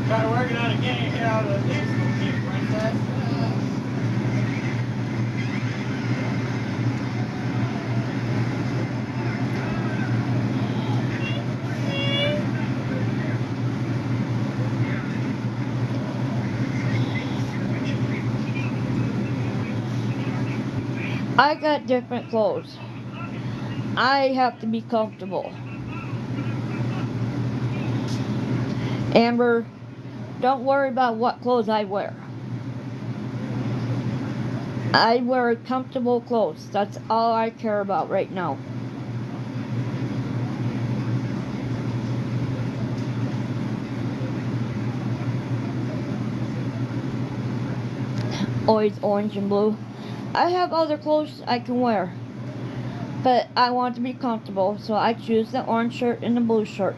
Try working on getting here out of the musical kit, princess. I got different clothes. I have to be comfortable. Amber, don't worry about what clothes I wear. I wear comfortable clothes. That's all I care about right now. Always orange and blue. I have other clothes I can wear, but I want to be comfortable, so I choose the orange shirt and the blue shirt.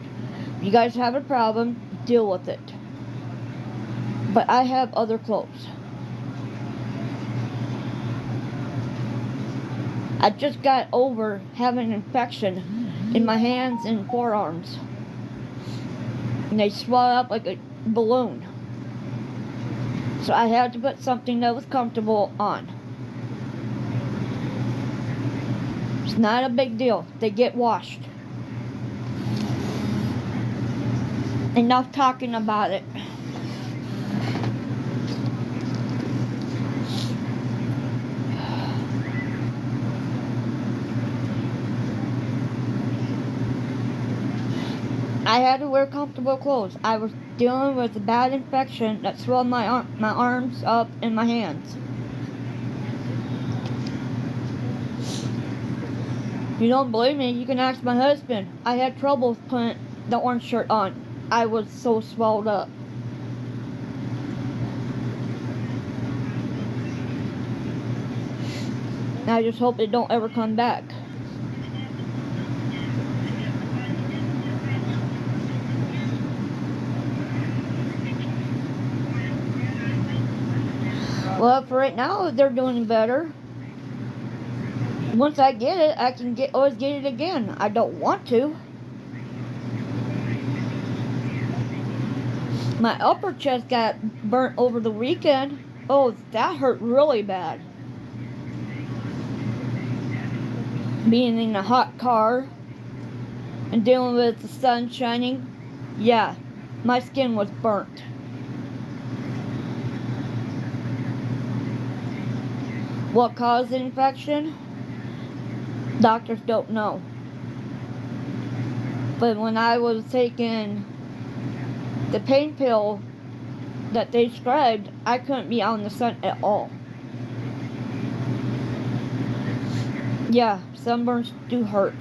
If you guys have a problem, deal with it. But I have other clothes. I just got over having an infection in my hands and forearms, and they swelled up like a balloon. So I had to put something that was comfortable on. It's not a big deal. They get washed. Enough talking about it. I had to wear comfortable clothes. I was dealing with a bad infection that swelled my arms up and my hands. If you don't believe me, you can ask my husband. I had trouble putting the orange shirt on. I was so swelled up. I just hope it don't ever come back. Well, for right now, they're doing better. Once I get it, I can always get it again. I don't want to. My upper chest got burnt over the weekend. Oh, that hurt really bad. Being in a hot car and dealing with the sun shining, yeah, my skin was burnt. What caused the infection? Doctors don't know. But when I was taking the pain pill that they prescribed, I couldn't be out in the sun at all. Yeah, sunburns do hurt.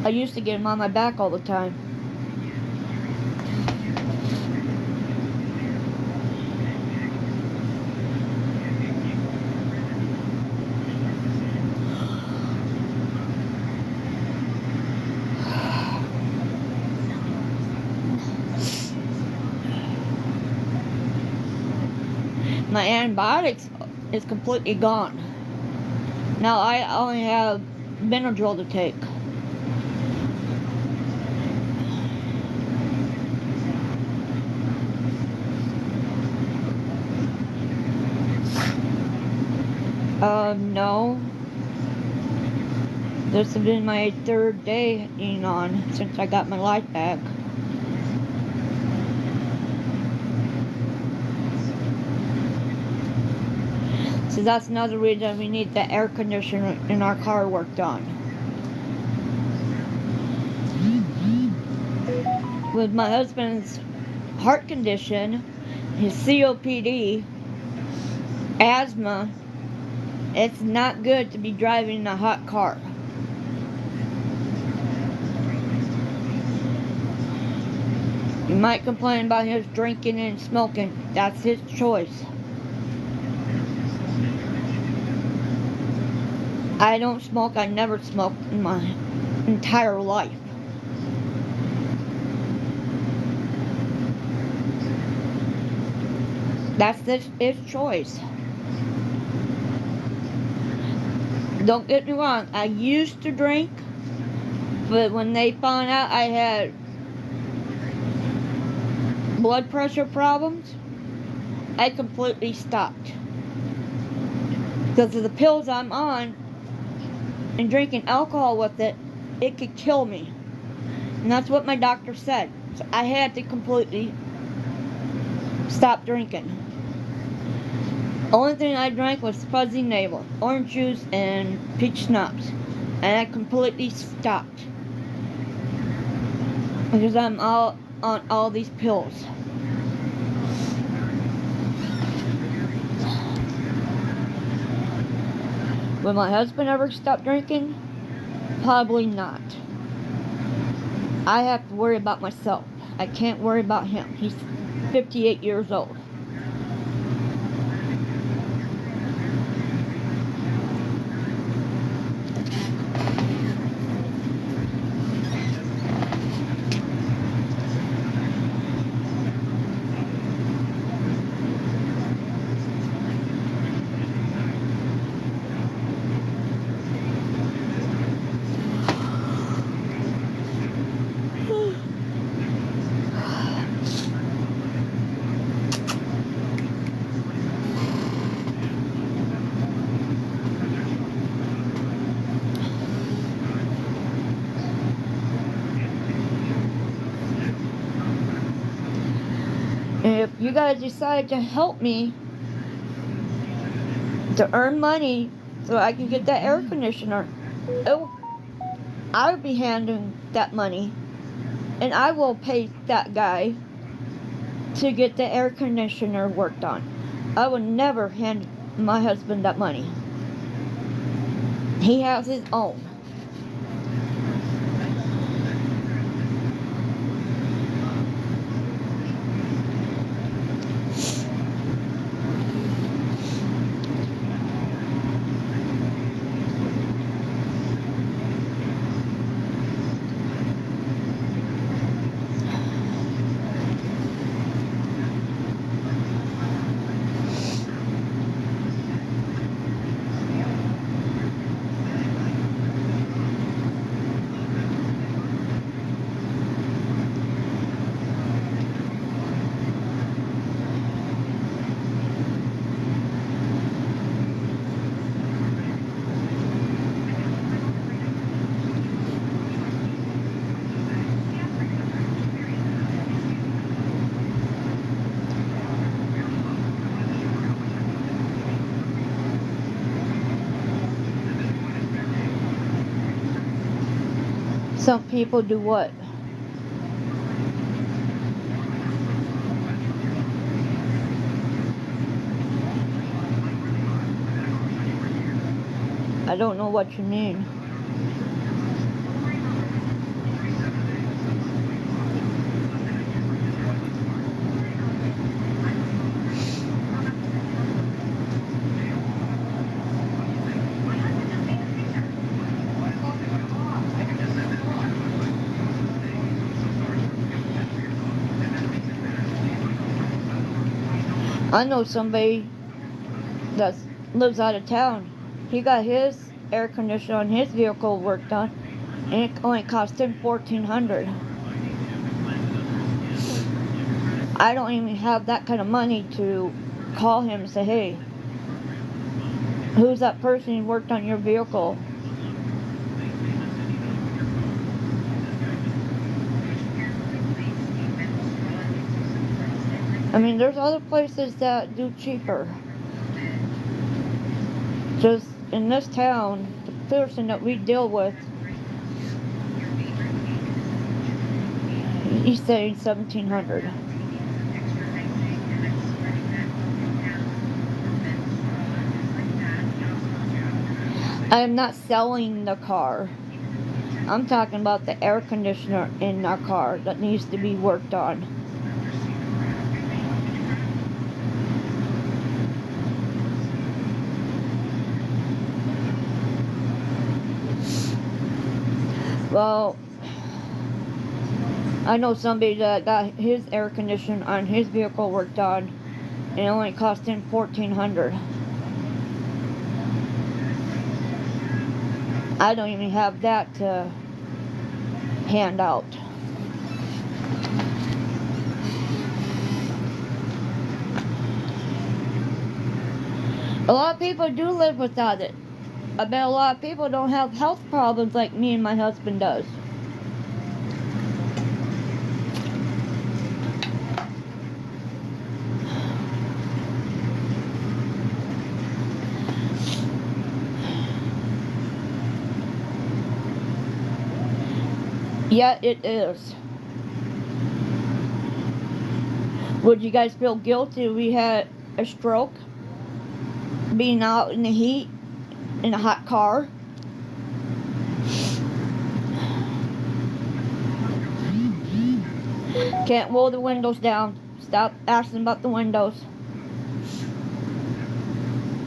I used to get them on my back all the time. My antibiotics is completely gone. Now I only have Benadryl to take. No. This has been my third day being on since I got my life back. So that's another reason we need the air conditioner in our car worked on. With my husband's heart condition, his COPD, asthma, it's not good to be driving in a hot car. You might complain about his drinking and smoking. That's his choice. I don't smoke. I never smoked in my entire life. That's his choice. Don't get me wrong. I used to drink, but when they found out I had blood pressure problems, I completely stopped. Because of the pills I'm on and drinking alcohol with it, it could kill me. And that's what my doctor said. So I had to completely stop drinking. Only thing I drank was fuzzy navel, orange juice, and peach schnapps. And I completely stopped. Because I'm all on all these pills. Will my husband ever stop drinking? Probably not. I have to worry about myself. I can't worry about him. He's 58 years old. If you guys decide to help me to earn money so I can get that air conditioner, I'll be handing that money, and I will pay that guy to get the air conditioner worked on. I will never hand my husband that money. He has his own. Some people do what? I don't know what you mean. I know somebody that lives out of town. He got his air conditioner on his vehicle worked on, and it only cost him $1,400. I don't even have that kind of money to call him and say, hey, who's that person who worked on your vehicle? I mean, there's other places that do cheaper. Just in this town, the person that we deal with, he's saying $1,700. I am not selling the car. I'm talking about the air conditioner in our car that needs to be worked on. Well, I know somebody that got his air conditioner on his vehicle worked on, and it only cost him $1,400. I don't even have that to hand out. A lot of people do live without it. I bet a lot of people don't have health problems like me and my husband does. Yeah, it is. Would you guys feel guilty if we had a stroke? Being out in the heat, in a hot car? Can't roll the windows down. Stop asking about the windows.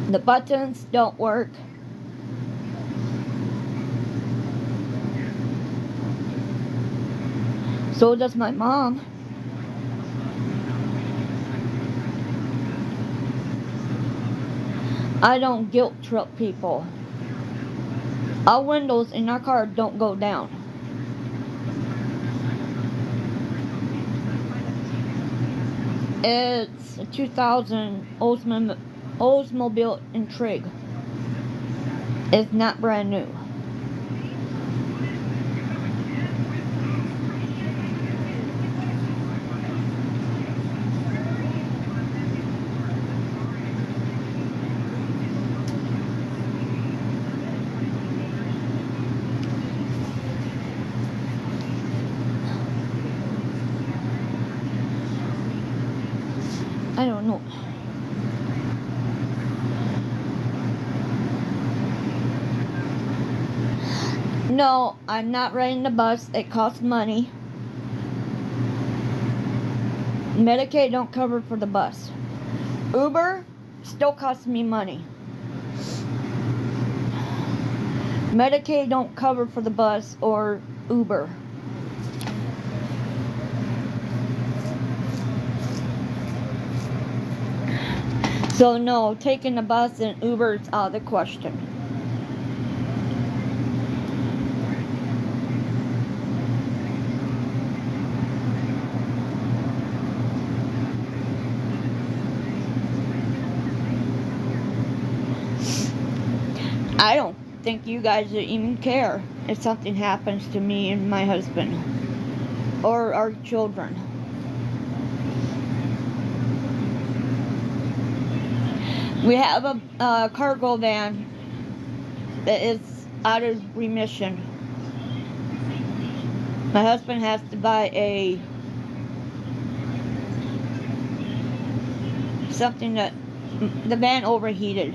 The buttons don't work. So does my mom. I don't guilt trip people. Our windows in our car don't go down. It's a 2000 Oldsmobile Intrigue. It's not brand new. I don't know. No, I'm not riding the bus. It costs money. Medicaid don't cover for the bus. Uber still costs me money. Medicaid don't cover for the bus or Uber. So no, taking the bus and Uber is out of the question. I don't think you guys would even care if something happens to me and my husband or our children. We have a cargo van that is out of remission. My husband has to buy something that the van overheated.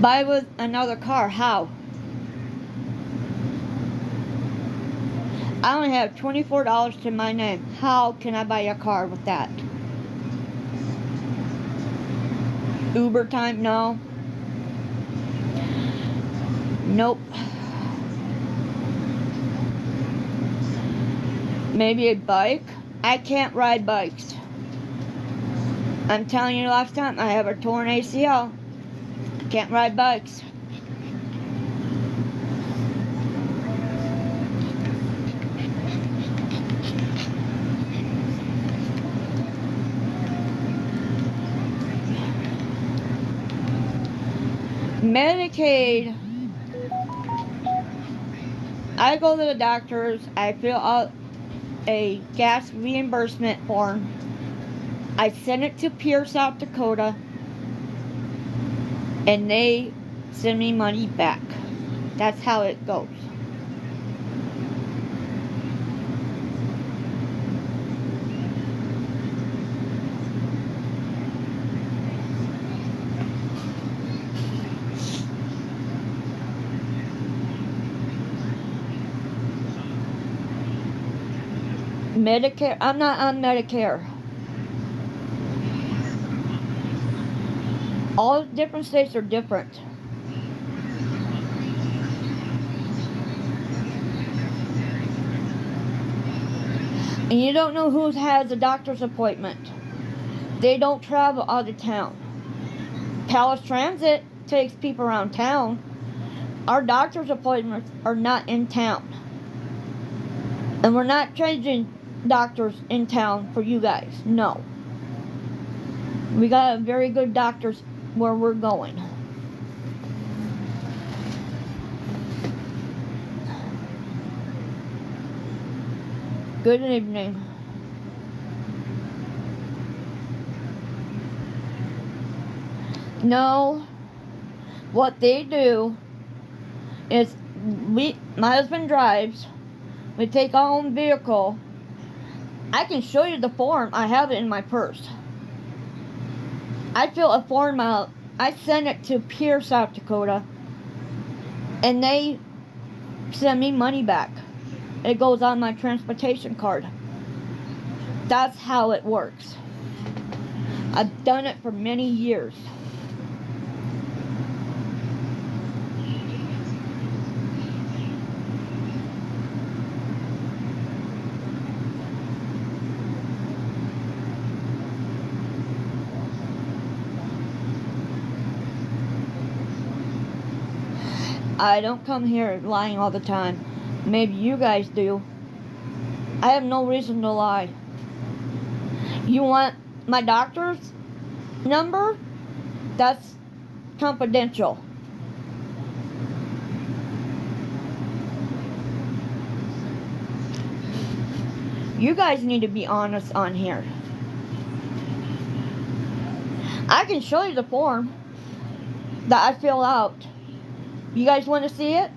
Buy with another car. How? I only have $24 to my name. How can I buy a car with that? Uber time? No. Nope. Maybe a bike? I can't ride bikes. I'm telling you, last time I have a torn ACL. Can't ride bikes. Medicaid. I go to the doctors. I fill out a gas reimbursement form. I send it to Pierce, South Dakota. And they send me money back. That's how it goes. Medicare, I'm not on Medicare. All different states are different. And you don't know who has a doctor's appointment. They don't travel out of town. Palace Transit takes people around town. Our doctor's appointments are not in town. And we're not changing doctors in town for you guys. No. We got very good doctors where we're going. Good evening. No. What they do is my husband drives. We take our own vehicle. I can show you the form. I have it in my purse. I fill a form out. I send it to Pierre, South Dakota. And they send me money back. It goes on my transportation card. That's how it works. I've done it for many years. I don't come here lying all the time. Maybe you guys do. I have no reason to lie. You want my doctor's number? That's confidential. You guys need to be honest on here. I can show you the form that I fill out. You guys want to see it?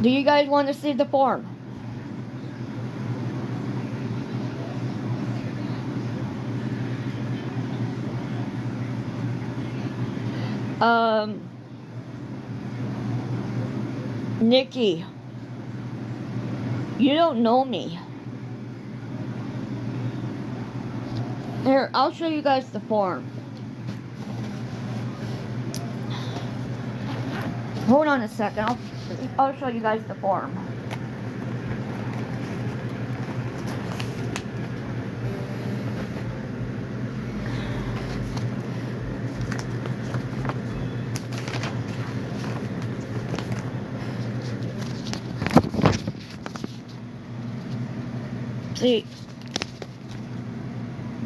Do you guys want to see the form? Nikki, you don't know me. Here, I'll show you guys the form. Hold on a second. I'll show you guys the form. See,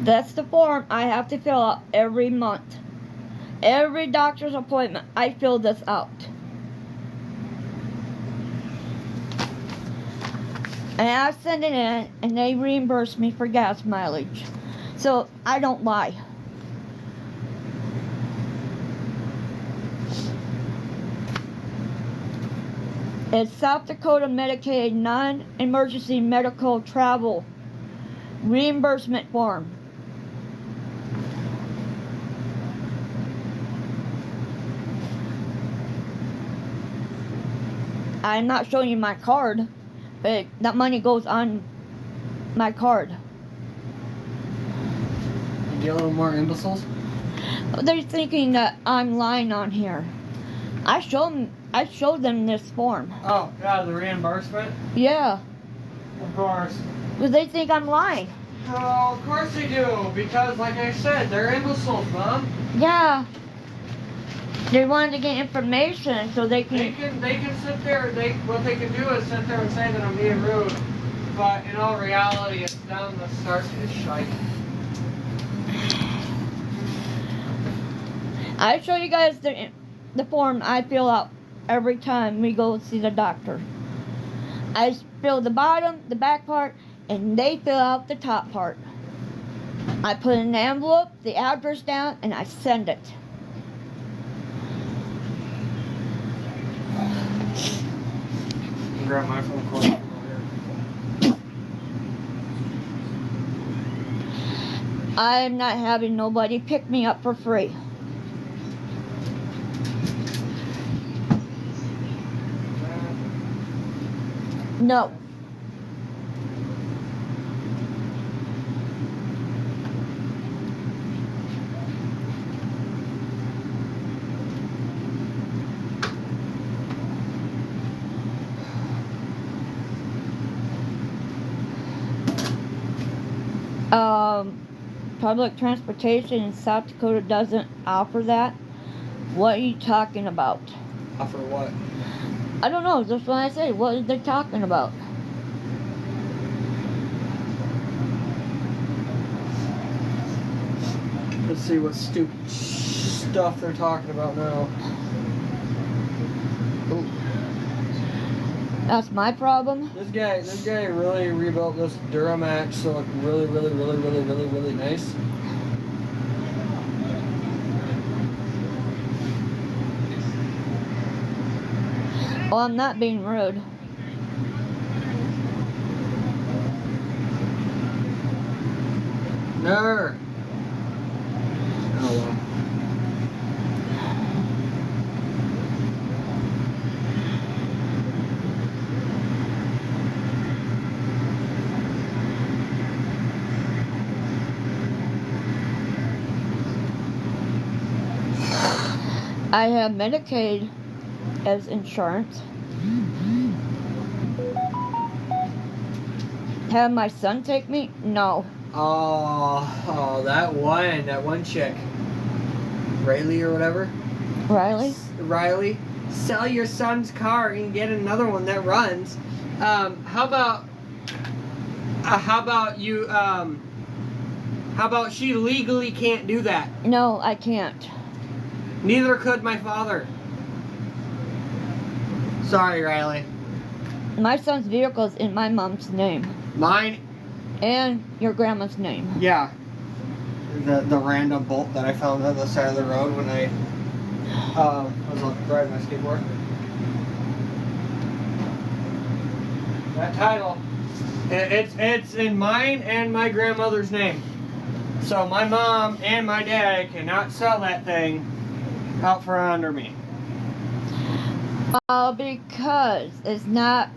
that's the form I have to fill out every month. Every doctor's appointment, I fill this out. And I send it in, and they reimburse me for gas mileage. So, I don't lie. It's South Dakota Medicaid Non-Emergency Medical Travel Reimbursement Form. I'm not showing you my card, but that money goes on my card. You get a little more imbeciles? They're thinking that I'm lying on here. I showed them this form. Oh, yeah, the reimbursement? Yeah. Of course. But they think I'm lying. Oh, of course they do, because like I said, they're imbeciles, Mom. Yeah. They wanted to get information so they can... They can sit there, what they can do is sit there and say that I'm being rude, but in all reality, it's down the start to this shite. I show you guys the form I fill out every time we go see the doctor. I fill the bottom, the back part, and they fill out the top part. I put in an envelope, the address down, and I send it. Grab my phone cord over here. I'm not having nobody pick me up for free. No. Public transportation in South Dakota doesn't offer that. What are you talking about? Offer what? I don't know. That's what I say. What are they talking about? Let's see what stupid stuff they're talking about now. Ooh. That's my problem. This guy really rebuilt this Duramax to look really nice. Well, I'm not being rude. No. Oh well. I have Medicaid as insurance. Have my son take me? No. Oh, that one chick, Riley or whatever. Riley? Sell your son's car and get another one that runs. How about she legally can't do that? No, I can't. Neither could my father. Sorry, Riley. My son's vehicle is in my mom's name. Mine? And your grandma's name. Yeah. The random bolt that I found on the side of the road when I was riding my skateboard. That title, it's in mine and my grandmother's name. So my mom and my dad cannot sell that thing out from under me. Because it's not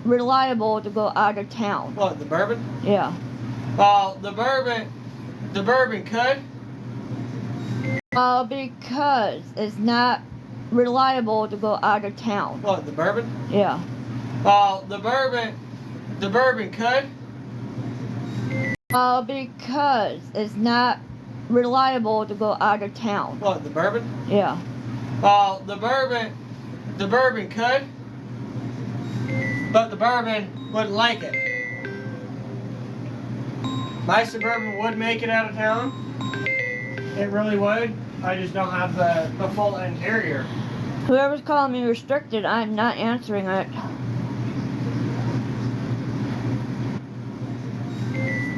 reliable to go out of town. What, the bourbon? Yeah. Well, the bourbon could. Because it's not reliable to go out of town. What, the bourbon? Yeah. Well, the bourbon could. Because it's not reliable to go out of town. What, the bourbon? Yeah. Well, the bourbon could, but the bourbon wouldn't like it. My Suburban would make it out of town. It really would. I just don't have the full interior. Whoever's calling me restricted, I'm not answering it.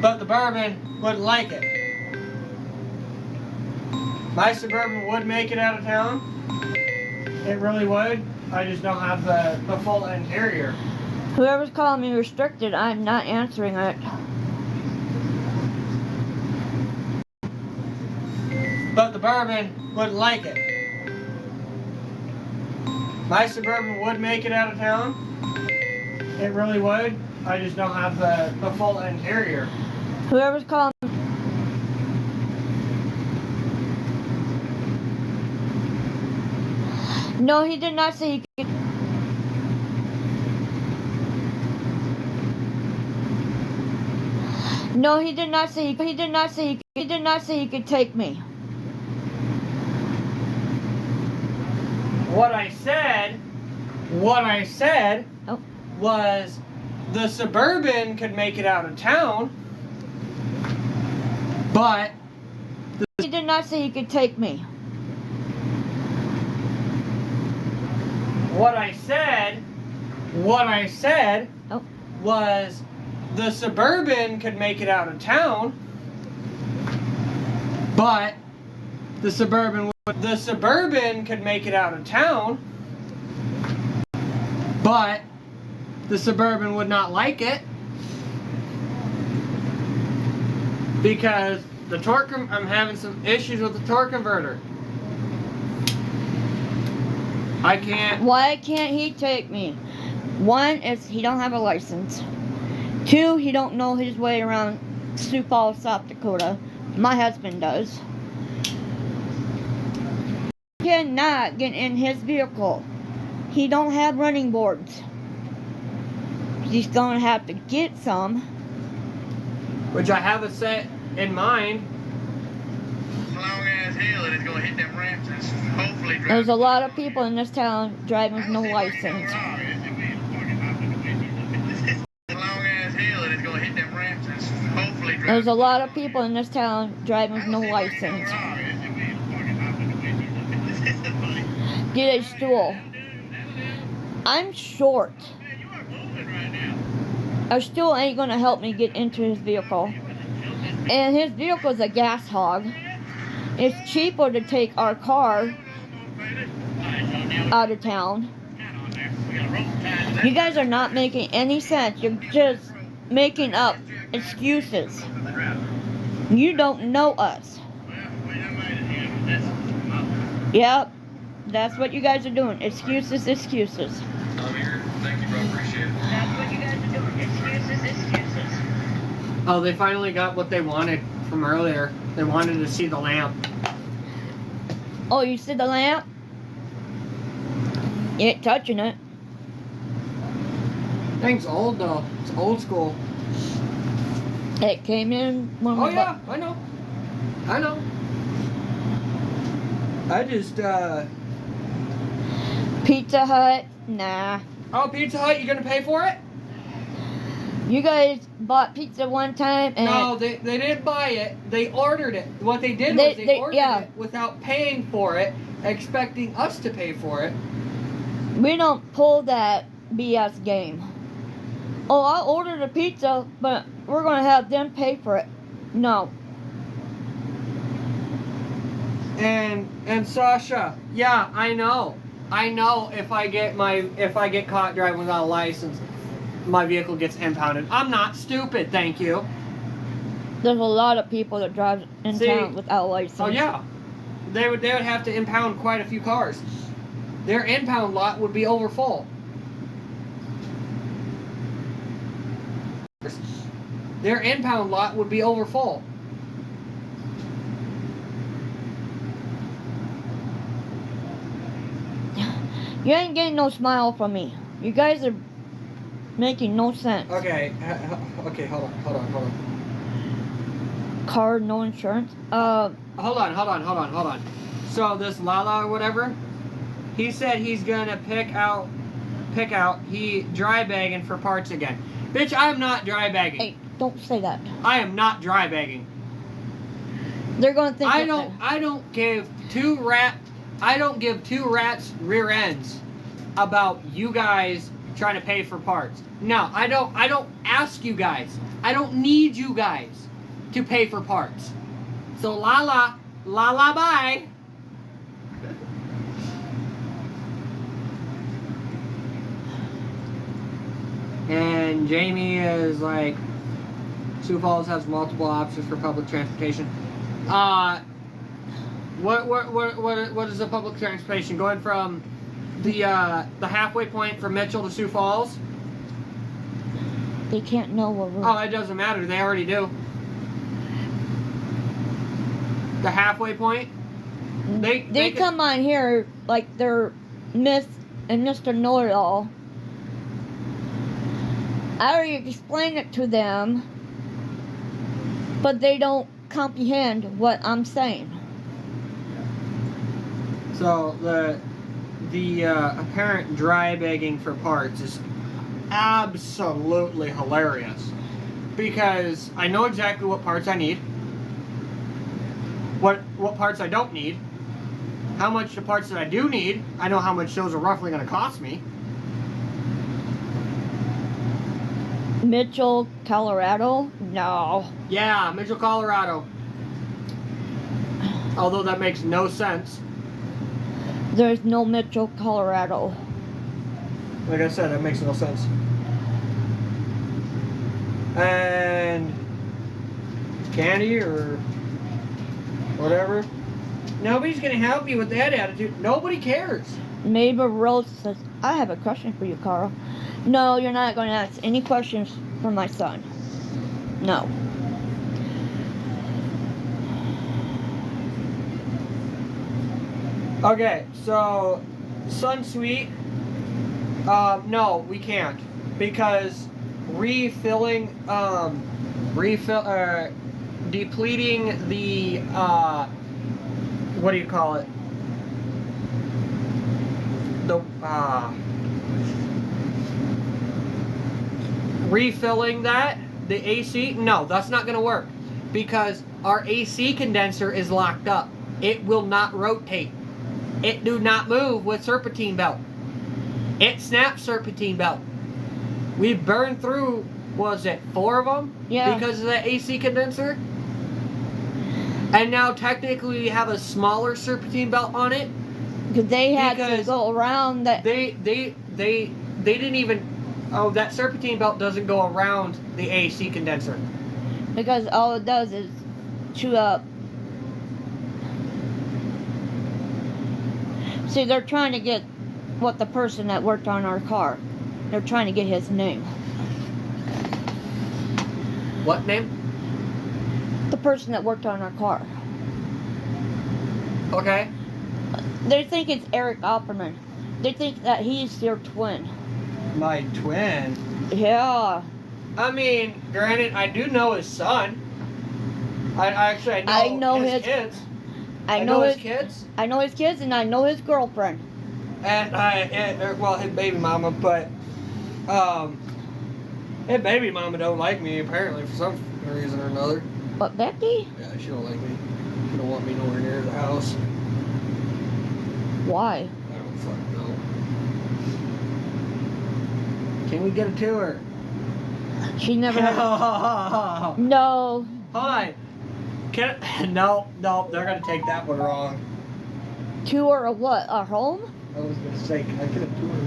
But the bourbon wouldn't like it. My Suburban would make it out of town. It really would. I just don't have the full interior. Whoever's calling me restricted, I'm not answering it. But the bourbon wouldn't like it. My Suburban would make it out of town. It really would. I just don't have the full interior. Whoever's calling me. No, he did not say he could. No, he did not say he could take me. What I said Oh. was the Suburban could make it out of town, but He did not say he could take me. what I said Oh. was the Suburban could make it out of town, but the Suburban could make it out of town, but the Suburban would not like it because I'm having some issues with the torque converter. I can't. Why can't he take me? One is he don't have a license. Two, he don't know his way around Sioux Falls, South Dakota. My husband does. He cannot get in his vehicle. He don't have running boards. He's gonna have to get some. Which I have a set in mind. long ass hill and it's gonna hit them ramps and hopefully drive. There's a lot of people in this town driving with no license. Long ass hill and it's gonna hit them ramps and hopefully drive. There's a lot of people in this town driving with no license. Get a stool. I'm short. A stool ain't gonna help me get into his vehicle. And his vehicle is a gas hog. It's cheaper to take our car out of town. You guys are not making any sense. You're just making up excuses. You don't know us. Yep, that's what you guys are doing. Excuses, excuses. I'm here. Thank you, bro. Appreciate it. That's what you guys are doing. Excuses, excuses. Oh, they finally got what they wanted from earlier. They wanted to see the lamp. Oh, you see the lamp? You ain't touching it. Thing's old though. It's old school. It came in when Oh we yeah, I know. I know. I just Pizza Hut? Nah. Oh, Pizza Hut, you gonna pay for it? You guys bought pizza one time and No, they didn't buy it. They ordered it. What they did was they ordered it without paying for it, expecting us to pay for it. we don't pull that BS game. Oh, I ordered a pizza, but we're gonna have them pay for it. No. And Sasha, yeah, I know. I know if I get caught driving without a license, my vehicle gets impounded. I'm not stupid, thank you. There's a lot of people that drive in town without a license. Oh yeah. They would have to impound quite a few cars. Their impound lot would be over full. Their impound lot would be over full. You ain't getting no smile from me. You guys are making no sense. Okay, okay, hold on. Car, no insurance. Hold on. So this Lala or whatever, he said he's gonna pick out he dry bagging for parts again. Bitch, I am not dry bagging. Hey, don't say that. I am not dry bagging. They're gonna think I don't give two rats rear ends about you guys trying to pay for parts. No, I don't ask you guys. I don't need you guys to pay for parts. So la bye. And Jamie is like, Sioux Falls has multiple options for public transportation. What is the public transportation going from the halfway point from Mitchell to Sioux Falls? They can't know what we're... Oh, it doesn't matter. They already do. The halfway point. They come on here like they're Miss and Mr. Know-It-All. I already explained it to them, but they don't comprehend what I'm saying. So the apparent dry bagging for parts is absolutely hilarious, because I know exactly what parts I need, what parts I don't need, how much the parts that I do need. I know how much those are roughly going to cost me. Mitchell, Colorado? No. Yeah, Mitchell, Colorado. Although that makes no sense. There's no Mitchell, Colorado. Like I said, that makes no sense. And candy or whatever. Nobody's gonna help you with that attitude. Nobody cares. Mabel Rose says, I have a question for you, Carl. No, you're not going to ask any questions for my son. No. Okay, so Sunsweet, no, we can't, because depleting the what do you call it? The refilling the AC. No, that's not gonna work because our AC condenser is locked up. It will not rotate. It do not move with serpentine belt. It snaps serpentine belt. We've burned through, was it 4 of them? Yeah. Because of the AC condenser. And now technically we have a smaller serpentine belt on it. Because they had to Because go around that. They didn't even. Oh, that serpentine belt doesn't go around the AC condenser. Because all it does is chew up. See, they're trying to get what the person that worked on our car. They're trying to get his name. What name? The person that worked on our car. Okay. They think it's Eric Opperman. They think that he's your twin. My twin. Yeah. I mean, granted, I do know his son. I know his kids. I know his kids. I know his kids, and I know his girlfriend. And well, his baby mama, but his baby mama don't like me apparently for some reason or another. But Becky? Yeah, she don't like me. She don't want me nowhere near the house. Why? I don't fucking know. Can we get a tour? She never. Hold No. on. No, they're gonna take that one wrong. Tour of what? Our home? I was gonna say, can I get a tour of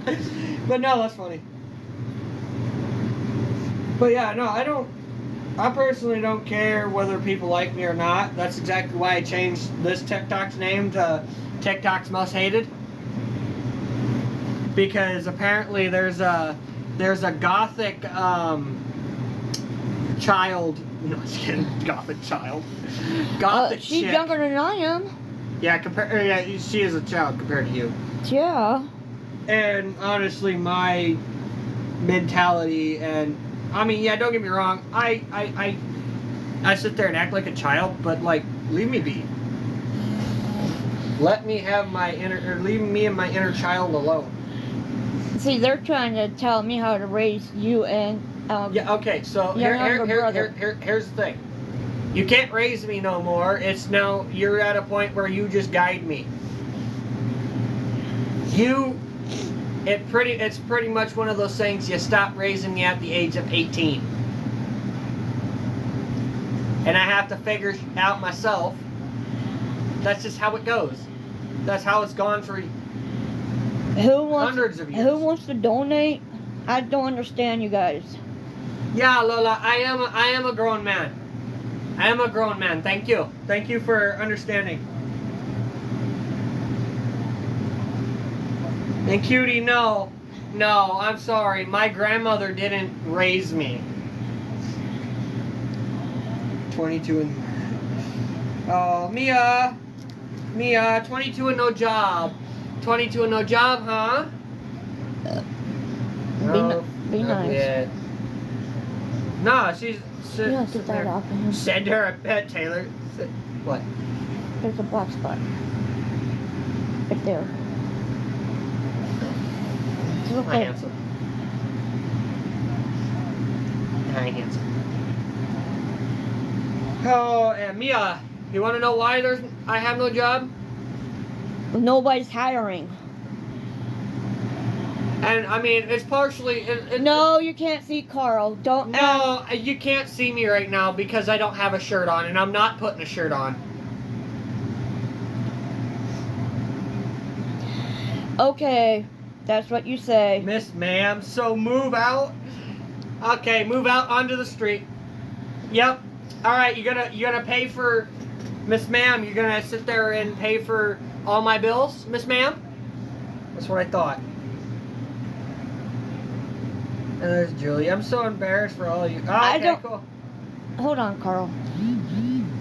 you? But no, that's funny. But yeah, no, I personally don't care whether people like me or not. That's exactly why I changed this TikTok's name to TikTok's Most Hated. Because apparently there's a gothic child. No, I'm just kidding. Gothic child. Gothic She's chick. younger than I am. Yeah, yeah, she is a child compared to you. Yeah. And honestly, my mentality and I mean, yeah, don't get me wrong. I sit there and act like a child, but like, leave me be. Let me have my leave me and my inner child alone. See, they're trying to tell me how to raise you and Yeah. Okay. So here's the thing. You can't raise me no more. It's now you're at a point where you just guide me. It's pretty much one of those things. You stop raising me at the age of 18, and I have to figure out myself. That's just how it goes. That's how it's gone for hundreds of years. Who wants to donate? I don't understand you guys. Yeah, Lola, I am a grown man. I am a grown man. Thank you. Thank you for understanding. And Cutie, no, I'm sorry. My grandmother didn't raise me. 22 and... Oh, Mia, 22 and no job. 22 and no job, huh? Be nice. Yet. Nah, she's... Yeah, get that off of him. Send her a pet, Taylor. What? There's a black spot. Right there. Hi, handsome. Hi, handsome. Oh, and Mia, you want to know why I have no job? Nobody's hiring. And I mean, it's partially. No, you can't see Carl. Don't. No, you can't see me right now because I don't have a shirt on, and I'm not putting a shirt on. Okay, that's what you say. Miss Ma'am, so move out. Okay, move out onto the street. Yep. All right, you're gonna pay for, Miss Ma'am. You're gonna sit there and pay for all my bills, Miss Ma'am. That's what I thought. And there's Julie. I'm so embarrassed for all of you. Oh, okay, cool. Hold on, Carl.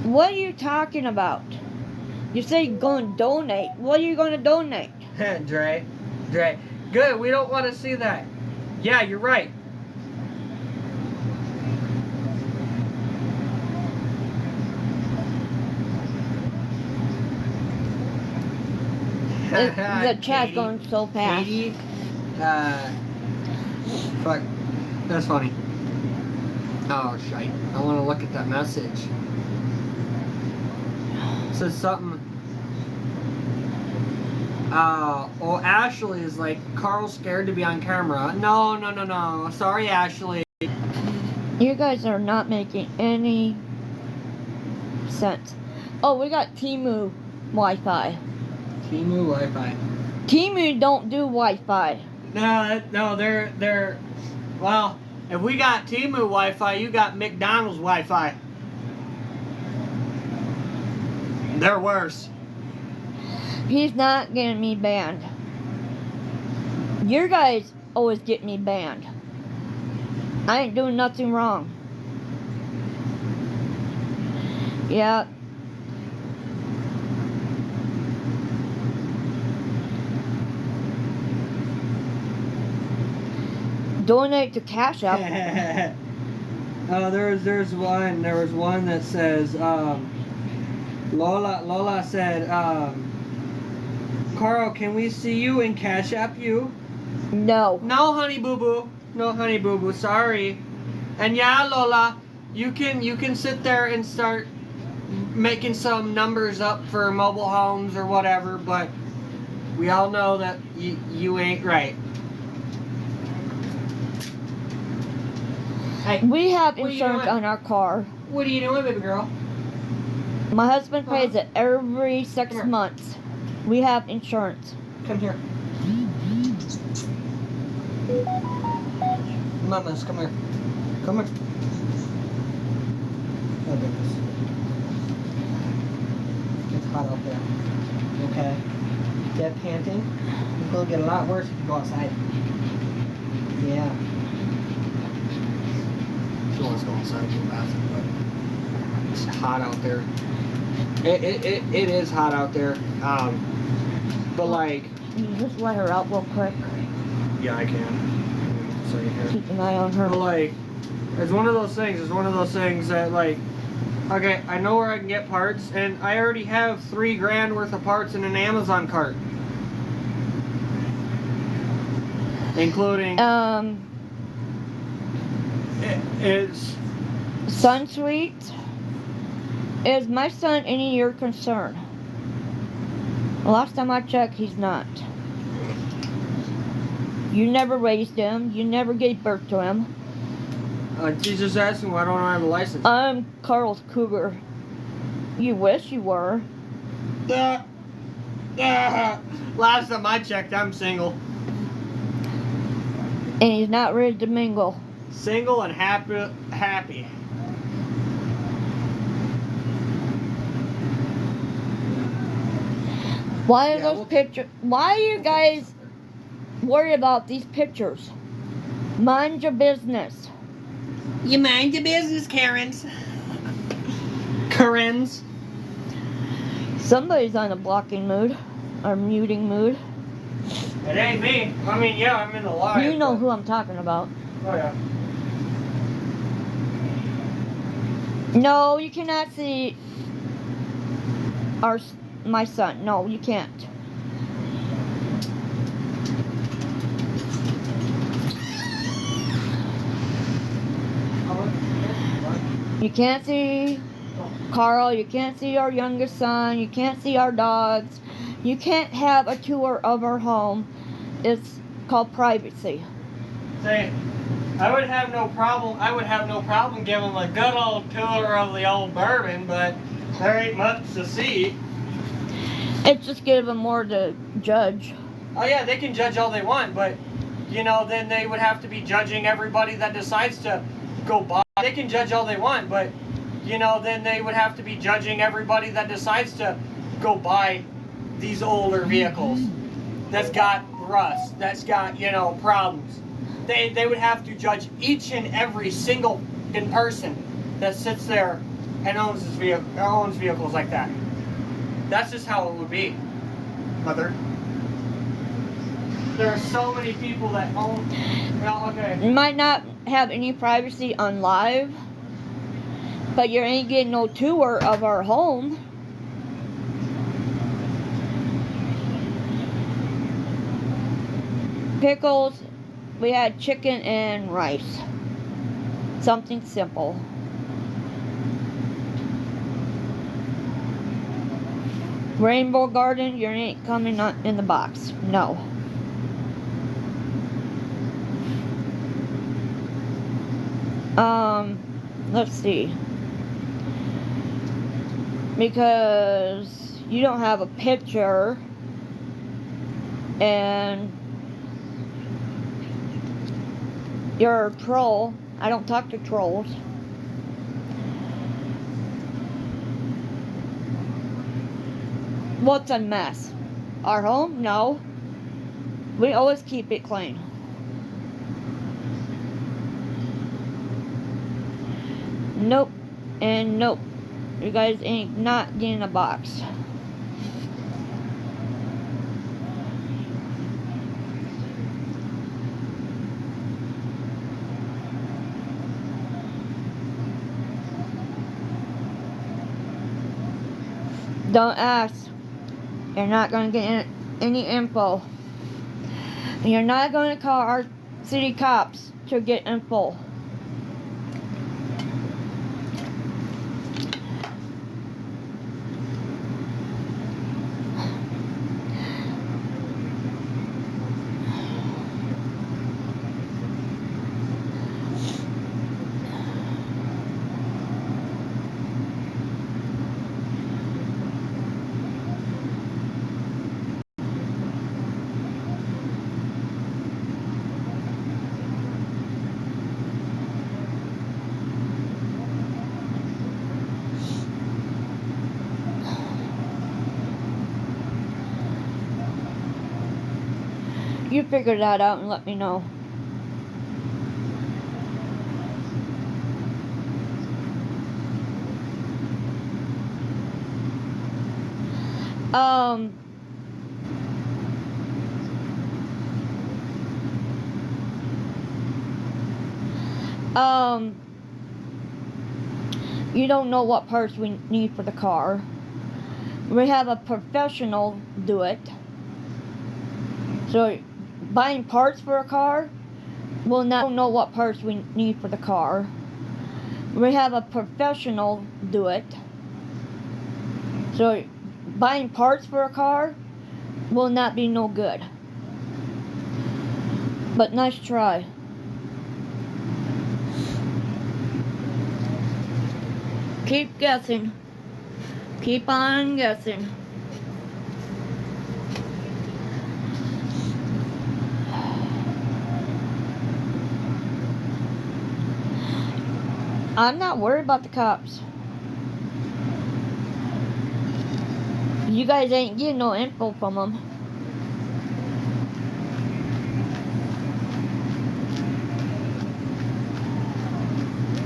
What are you talking about? You say you're going to donate. What are you going to donate? Dre. Good. We don't want to see that. Yeah, you're right. The chat's going so fast. Katie, fuck, that's funny. Oh, shite. I want to look at that message. It says something. Oh, Ashley is like, Carl's scared to be on camera. No. Sorry, Ashley. You guys are not making any sense. Oh, we got Temu Wi-Fi. Temu Wi-Fi. Temu don't do Wi-Fi. No, they're. Well, if we got Temu Wi-Fi, you got McDonald's Wi-Fi. They're worse. He's not getting me banned. Your guys always get me banned. I ain't doing nothing wrong. Yeah. Donate to Cash App. Oh, there was one that says, Lola said, Carl, can we see you and Cash App you? No. No, honey boo boo. No, honey boo boo. Sorry. And yeah, Lola, you can sit there and start making some numbers up for mobile homes or whatever, but we all know that you ain't right. Hey, We have what are you insurance doing? on our car. What are you doing, baby girl? My husband pays Huh? it every 6 Come here. months. We have insurance. Come here. Mamas, come here. Come here. Oh goodness. It's hot out there. Okay. Get panting. It's gonna get a lot worse if you go outside. Yeah. She wants to go outside to the bathroom, but it's hot out there. It is hot out there. But like, You just let her out real quick. yeah, I can. So you can. Keep an eye on her. But like, it's one of those things. It's one of those things that like, okay, I know where I can get parts, and I already have $3 grand worth of parts in an Amazon cart, including it's Sunsweet. Is my son any of your concern? Last time I checked, he's not. You never raised him. You never gave birth to him. she's just asking why don't I have a license. I'm Carl's cougar. You wish you were. Last time I checked, I'm single. And he's not ready to mingle. Single and happy. Why are Yeah, those we'll- pictures? Why are you guys worried about these pictures? Mind your business. You mind your business, Karens. Karens. Somebody's on a blocking mood or muting mood. It ain't me. I mean, yeah, I'm in the live. You know who I'm talking about. Oh yeah. No, you cannot see my son. No, you can't. You can't see Carl. You can't see our youngest son. You can't see our dogs. You can't have a tour of our home. It's called privacy. Say, I would have no problem. I would have no problem giving them a good old tour of the old bourbon, but there ain't much to see. It's just give them more to judge. Oh yeah, they can judge all they want, but you know, then they would have to be judging everybody that decides to go buy. They can judge all they want, but you know, then they would have to be judging everybody that decides to go buy these older vehicles that's got rust, that's got, you know, problems. They would have to judge each and every single person that sits there and owns vehicles like that. That's just how it would be, Mother. There are so many people that own. Well, okay. You might not have any privacy on live, but you ain't getting no tour of our home. pickles. We had chicken and rice. Something simple. Rainbow Garden, you ain't coming in the box. No. Let's see. Because you don't have a picture and you're a troll. I don't talk to trolls. What's a mess? Our home? No. We always keep it clean. Nope. And nope. You guys ain't not getting a box. Don't ask. You're not going to get any info. And you're not going to call our city cops to get info. You figure that out and let me know. You don't know what parts we need for the car. We have a professional do it. So buying parts for a car, we'll not know what parts we need for the car. We have a professional do it. So buying parts for a car will not be no good. But nice try. Keep guessing. Keep on guessing. I'm not worried about the cops. You guys ain't getting no info from them.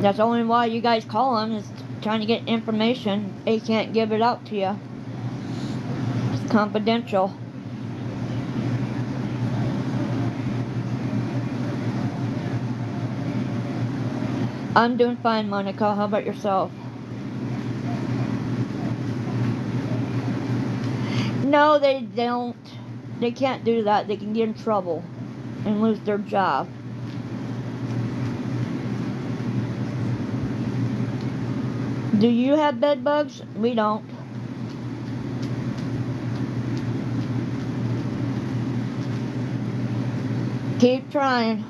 That's only why you guys call them, is trying to get information. They can't give it out to you. It's confidential. I'm doing fine, Monica. How about yourself? No, they don't. They can't do that. They can get in trouble and lose their job. Do you have bed bugs? We don't. Keep trying.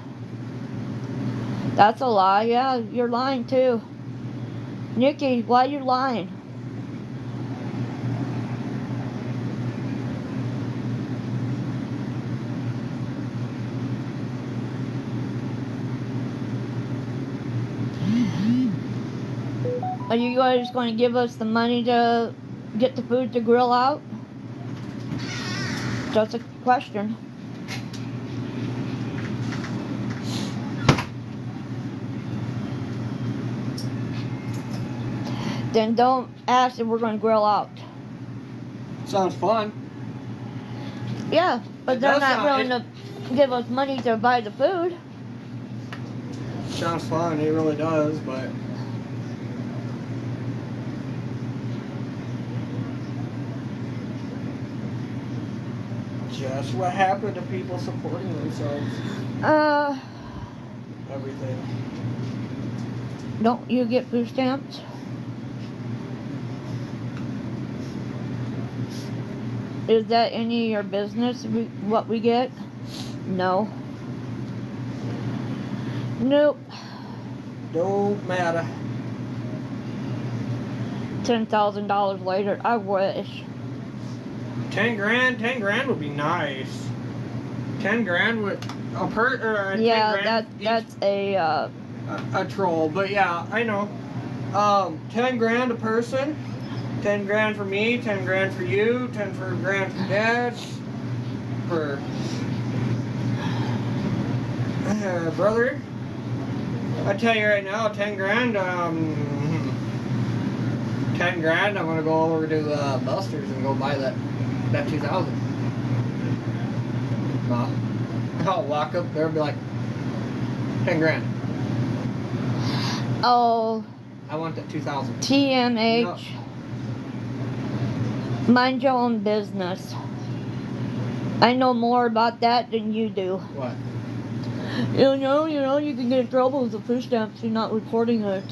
That's a lie. Yeah, you're lying too. Nikki, why are you lying? Are you guys going to give us the money to get the food to grill out? Just a question. Then don't ask if we're going to grill out. Sounds fun. Yeah, but they're not willing to give us money to buy the food. Sounds fun, it really does, but... That's what happened to people supporting themselves. Everything. Don't you get food stamps? Is that any of your business, what we get? No. Nope. Don't matter. $10,000 later, I wish. 10 grand would be nice. 10 grand would Yeah, that's a troll, but yeah, I know. 10 grand a person, 10 grand for me, 10 grand for you, 10 grand for Dad, for brother. I tell you right now, 10 grand. 10 grand. I'm gonna go over to Buster's and go buy that 2000. I'll walk up there and be like, 10 grand. Oh. I want that 2000. TMH. No. Mind your own business. I know more about that than you do. What? You know, you can get in trouble with the food stamps if you're not reporting it.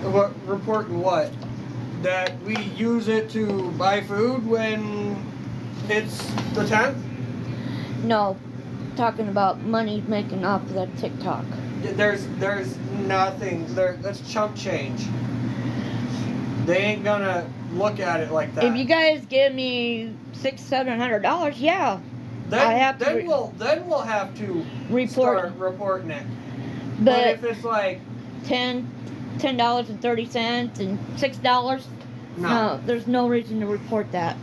What reporting what? That we use it to buy food when it's the 10th? No, talking about money making off of that TikTok. There's nothing there. That's chump change. They ain't gonna look at it like that. If you guys give me $600-700, yeah, then, I have to. Then we'll have to start reporting it. But if it's like $10.30 and $6, no, there's no reason to report that.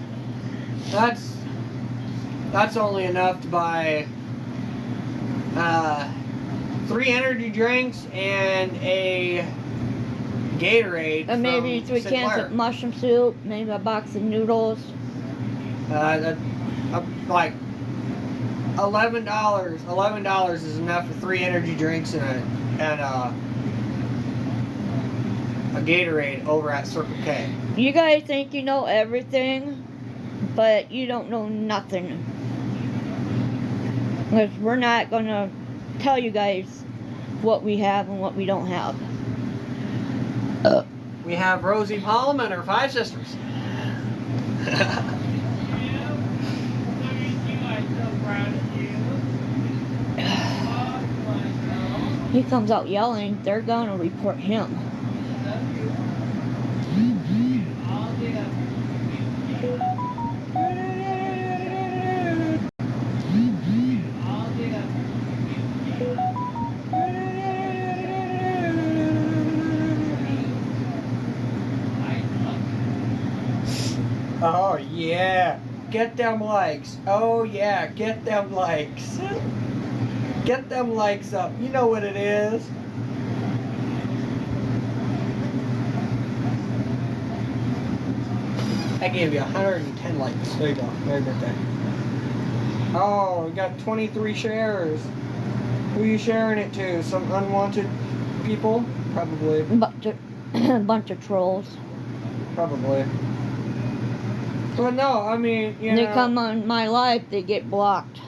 That's only enough to buy 3 energy drinks and a Gatorade. And maybe 3 cans of mushroom soup, maybe a box of noodles. Like $11. $11 is enough for 3 energy drinks and a Gatorade over at Circle K. You guys think you know everything, but you don't know nothing. Because we're not going to tell you guys what we have and what we don't have. We have Rosie Palm and her 5 sisters. He comes out yelling, they're going to report him. Oh yeah, get them likes. Oh yeah, get them likes. Get them likes up. You know what it is. I gave you 110 likes. There you go. Merry birthday. Oh, we got 23 shares. Who are you sharing it to? Some unwanted people? Probably. Bunch of trolls. Probably. But no, I mean, you know. They come on my life, they get blocked.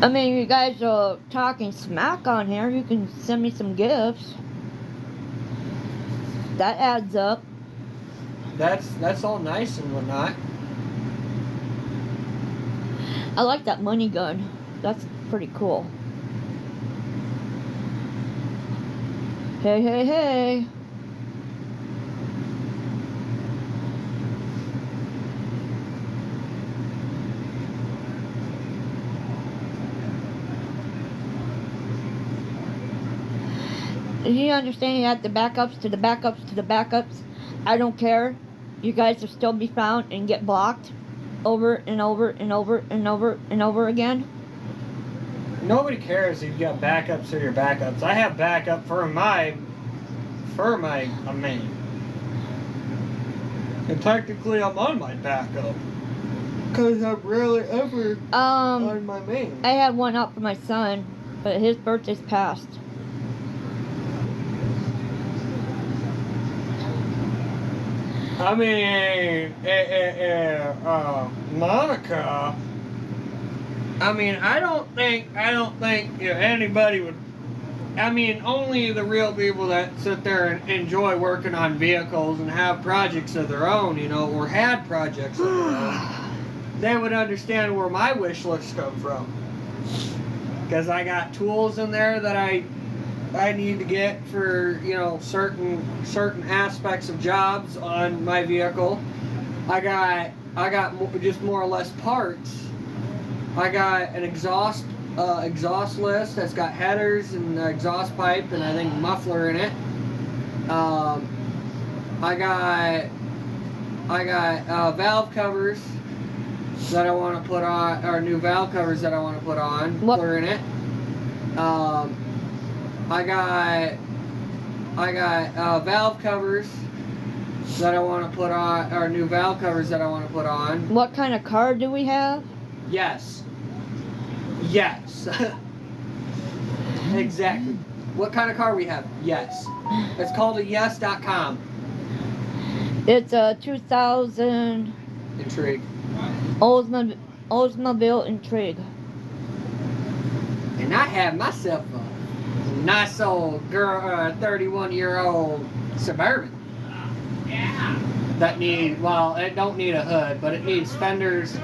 I mean, you guys are talking smack on here. You can send me some gifts. That adds up. That's all nice and whatnot. I like that money gun. That's pretty cool. Hey, hey, hey. You understand you have the backups to the backups to the backups? I don't care. You guys will still be found and get blocked. over and over and over and over and over again? Nobody cares if you got backups or your backups. I have backup for my main. And technically I'm on my backup. Because I'm rarely ever on my main. I had one up for my son, but his birthday's passed. I mean, Monica. I mean, I don't think anybody would. I mean, only the real people that sit there and enjoy working on vehicles and have projects of their own, or had projects of their own, they would understand where my wish list come from. Because I got tools in there that I need to get for certain aspects of jobs on my vehicle. I got just more or less parts. I got an exhaust list that's got headers and exhaust pipe and I think muffler in it. I got valve covers that I want to put on, or new valve covers that I want to put on. Muffler in it. I got valve covers that I want to put on, or new valve covers that I want to put on. What kind of car do we have? Yes. Exactly. What kind of car we have? Yes. It's called a yes.com. It's a 2000 Intrigue. Oldsmobile Intrigue. And I have myself a nice old 31-year-old Suburban. That it don't need a hood, but it needs fenders.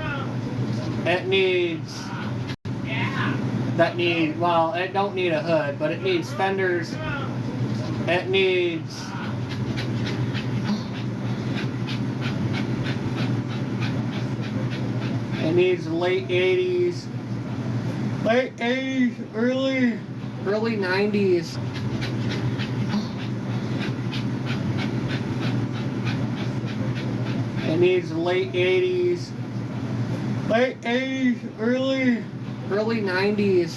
It don't need a hood, but it needs fenders. It needs late 80s, early 90s. It needs late 80s, early 90s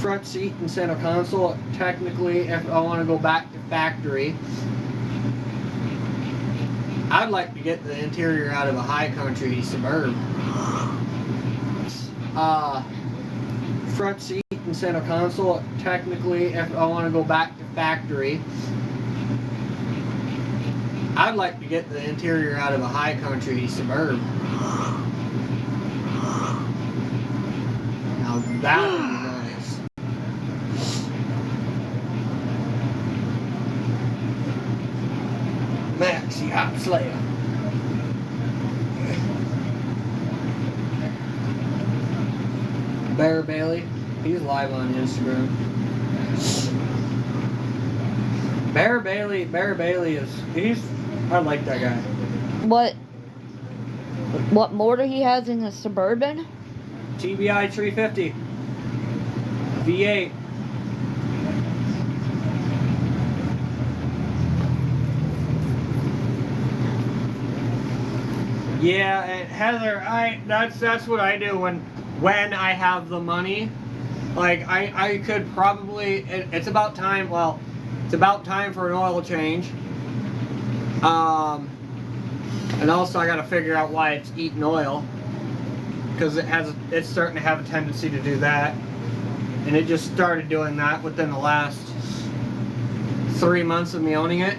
front seat and center console. Technically, if I want to go back to factory, I'd like to get the interior out of a high country Suburban. Front seat and center console. Technically, if I want to go back to factory, I'd like to get the interior out of a high country Suburban. Now that would be nice. Maxi Hop Slayer. Bear Bailey, he's live on Instagram. Bear Bailey I like that guy. What motor he has in the Suburban? TBI 350 V8. Yeah, and Heather, that's what I do when I have the money. Like I could probably, it's about time. Well, it's about time for an oil change. And also I got to figure out why it's eating oil, because it's starting to have a tendency to do that, and it just started doing that within the last 3 months of me owning it.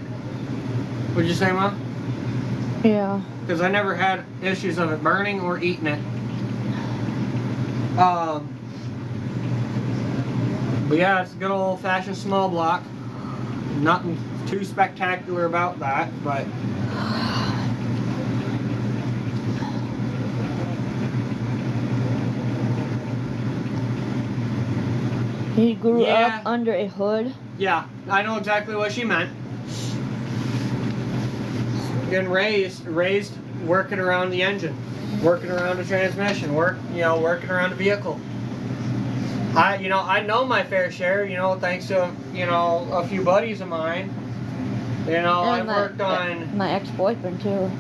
Would you say, Mom? Yeah. Because I never had issues of it burning or eating it. But yeah, it's a good old-fashioned small block. Nothing too spectacular about that, but he grew up under a hood. Yeah, I know exactly what she meant. Getting raised working around the engine, working around the transmission, working around the vehicle. I know my fair share, thanks to, a few buddies of mine. I worked on... My ex-boyfriend, too.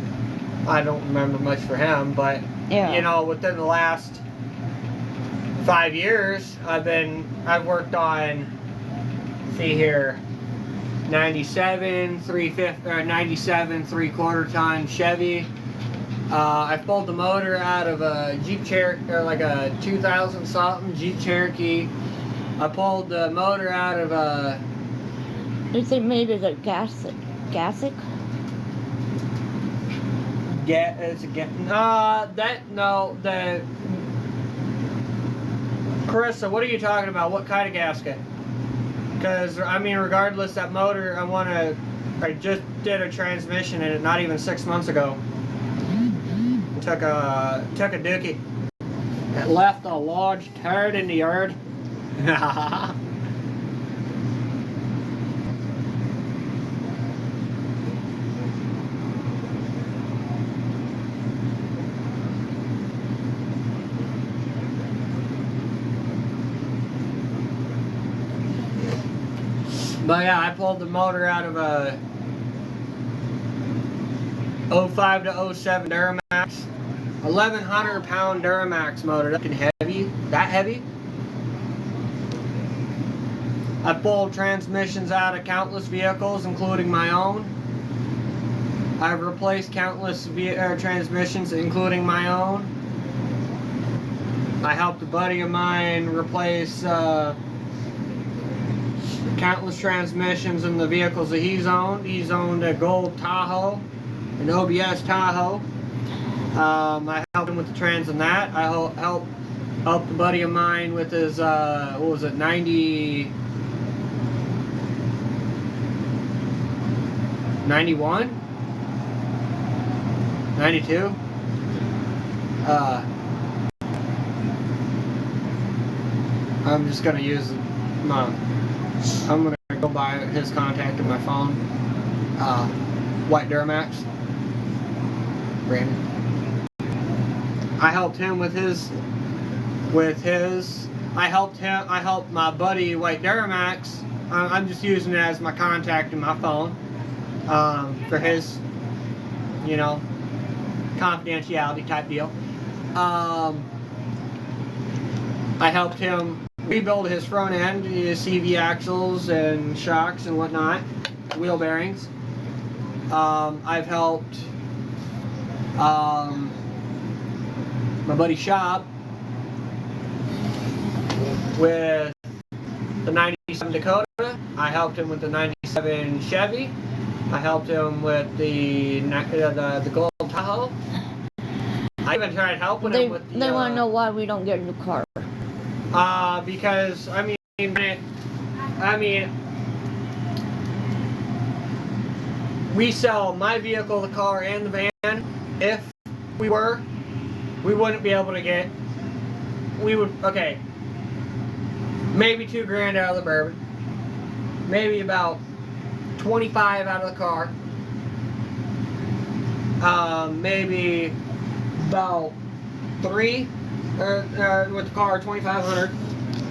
I don't remember much for him, but Yeah. you know, within the last 5 years, I've worked on, see here, 97 3/4 ton Chevy. I pulled the motor out of a Jeep Cherokee, or like a 2000 something Jeep Cherokee. I pulled the motor out of a. You think maybe the Gassic? It's a the. Carissa, what are you talking about? What kind of gasket? Because I mean, regardless, that motor, I just did a transmission in it not even 6 months ago. Took a dookie. It left a large turd in the yard. But yeah, I pulled the motor out of a 05 to 07 Duramax. 1,100 pound Duramax motor. That heavy. I pulled transmissions out of countless vehicles, including my own. I've replaced countless transmissions, including my own. I helped a buddy of mine replace countless transmissions in the vehicles that he's owned. He's owned a gold Tahoe, an OBS Tahoe. I helped him with the trans in that. I helped a buddy of mine with his, 91? 92? I'm just gonna use I'm gonna go by his contact in my phone. White Duramax. Brandon. I helped him with his. I helped my buddy White Duramax. I'm just using it as my contact in my phone. For his, you know, confidentiality type deal. I helped him rebuild his front end, his CV axles and shocks and whatnot, wheel bearings. I've helped my buddy Shop with the 97 Dakota. I helped him with the 97 Chevy. I helped him with the Gold Tahoe. I even tried helping him with the... They want to know why we don't get a new car. Because, I mean, we sell my vehicle, the car, and the van. If we wouldn't be able to get, okay, maybe $2,000 out of the bourbon, maybe about 25 out of the car, maybe about 3 with the car, 2,500.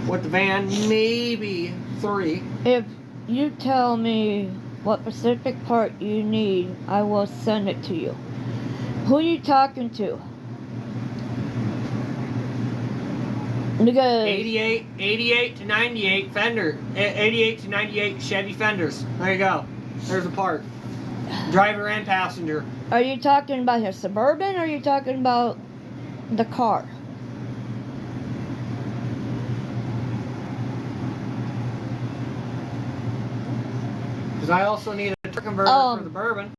With the van, maybe 3. If you tell me what specific part you need, I will send it to you. Who are you talking to? Because 88 to 98 fender, 88 to 98 Chevy fenders. There you go. There's a part. Driver and passenger. Are you talking about his Suburban, or are you talking about the car? Because I also need a truck converter for the bourbon.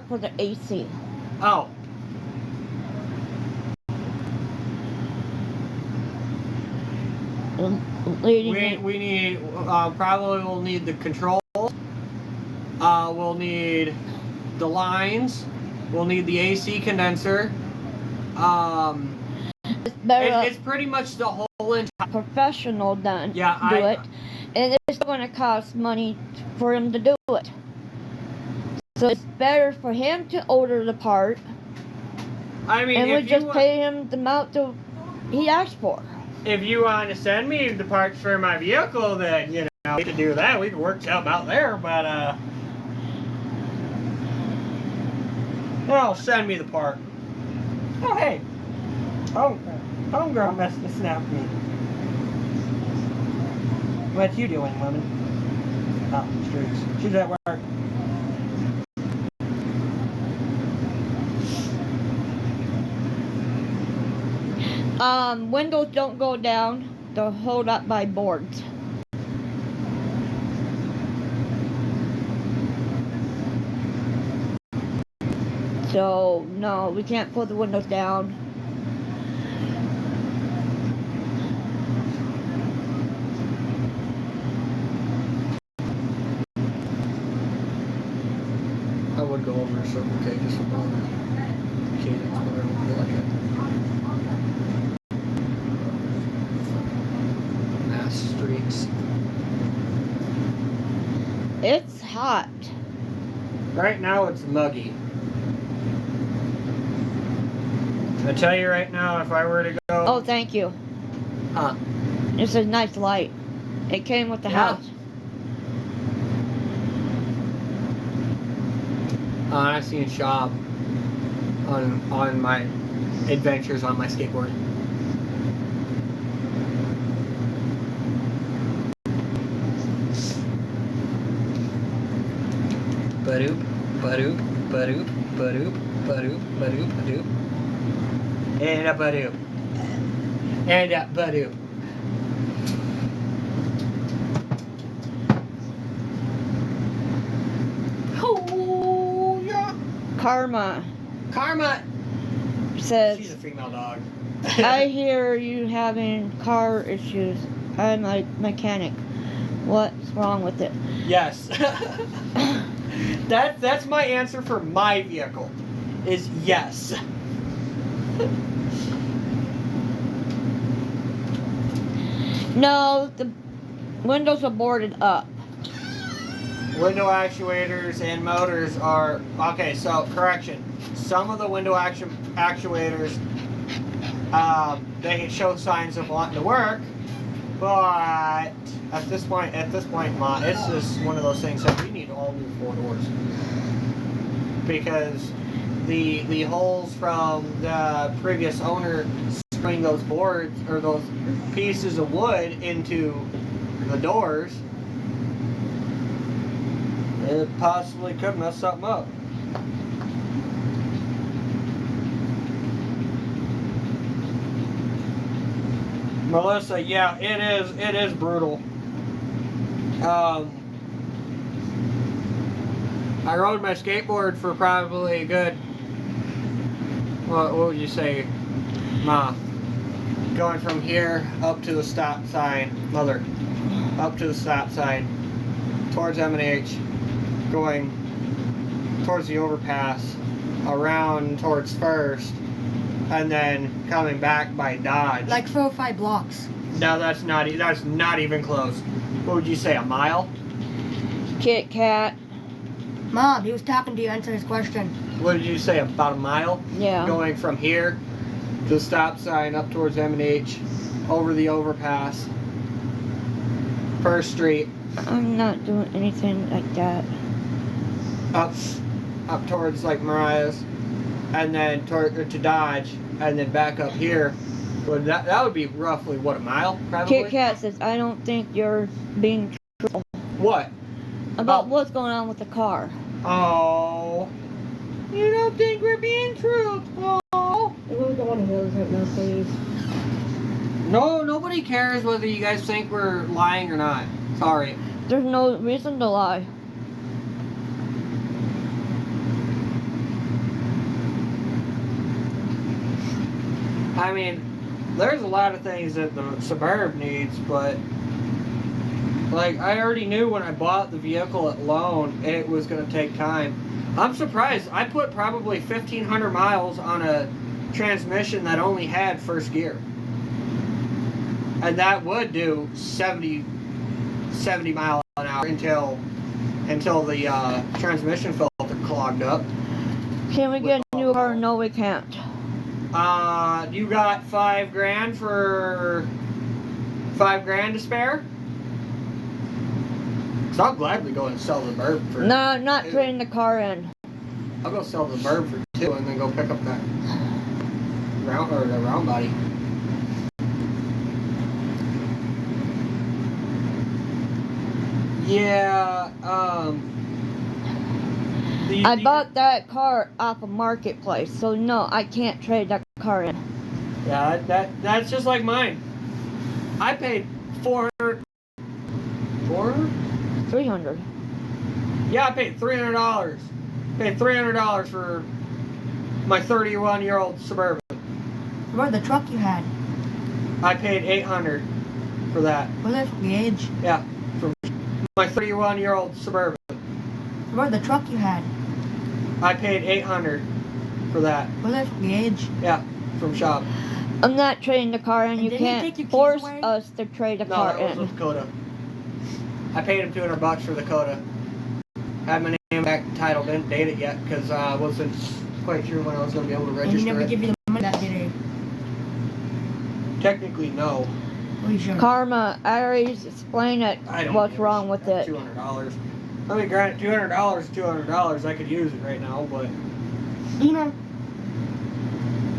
For the AC. Oh. We need, probably we'll need the controls. We'll need the lines. We'll need the AC condenser. It's pretty much the whole entire professional done. Yeah, do it, and it's going to cost money for him to do it. So it's better for him to order the part. I mean, and we just pay him the amount he asked for. If you want to send me the parts for my vehicle, then you know we can do that. We can work something out there, but Oh, send me the part. Oh, hey. Homegirl messed and snapped me. What you doing, woman? Oh, streets. She's at work. Windows don't go down. They're held up by boards. So, no, we can't pull the windows down. I would go over to Circle K just for fun. Okay, that's what I don't feel like it. Mass streets. It's hot. Right now it's muggy. I tell you right now, if I were to go... Oh, thank you. Huh? It's a nice light. It came with the house. I've seen Shop on my adventures on my skateboard. Badoop, badoop, badoop, badoop, badoop, badoop, badoop. And a badoop. And a badoop. Oh, yeah. Karma Karma. says, She's a female dog. I hear you having car issues. I'm a mechanic. What's wrong with it? Yes. That's my answer for my vehicle. Is yes. No, the windows are boarded up. Window actuators and motors are okay. So correction. Some of the window actuators, they show signs of wanting to work, but at this point, Ma, it's just one of those things that we need all new 4 doors because the holes from the previous owner screwing those boards or those pieces of wood into the doors, it possibly could mess something up. Melissa, yeah, it is brutal. I rode my skateboard for probably a good, what would you say, Ma? Going from here up to the stop sign, Mother, up to the stop sign, towards M&H, going towards the overpass, around towards First, and then coming back by Dodge. Like 4 or 5 blocks. No, that's not even close. What would you say, a mile? Kit Kat. Mom, he was talking to you. Answer his question. What did you say, about a mile? Yeah. Going from here to the stop sign up towards M&H, over the overpass, First Street. I'm not doing anything like that. Up towards like Mariah's, and then to Dodge, and then back up here. But that would be roughly what, a mile, probably. Kit Kat says, I don't think you're being truthful What? about what's going on with the car. Oh, you don't think we're being truthful? We're going to Hills right now, please. No, nobody cares whether you guys think we're lying or not. Sorry. There's no reason to lie. I mean, there's a lot of things that the Suburb needs, but like I already knew when I bought the vehicle at loan, it was going to take time. I'm surprised. I put probably 1,500 miles on a transmission that only had first gear, and that would do 70 miles an hour until the transmission filter clogged up. Can we get a new car? No, we can't. You got $5,000 for $5,000 to spare? So I'll gladly go and sell the Burb for. No, I'm not trading the car in. I'll go sell the Burb for too, and then go pick up that round body. Yeah, I bought that car off a marketplace, so no, I can't trade that car in. Yeah, that's just like mine. I paid 400. 300. Yeah, I paid $300. Paid $300 for my 31-year-old Suburban. What the truck you had? I paid $800 for that. Was that the age? Yeah, for my 31-year-old Suburban. What the truck you had? I paid $800 for that. Was that the age? Yeah, from shop. I'm not trading the car in. And You didn't he take your can't keys force away? us to trade a No, car that was in. with Coda. I paid him $200 for the Coda. Had my name back title, didn't date it yet because I wasn't quite sure when I was going to be able to And he register never it. give you the money that day. Technically, no. Well, you should. Karma, I already explained it. I don't What's give a wrong shit. with That's it? $200. I mean, granted, $200 is $200. I could use it right now, but You know,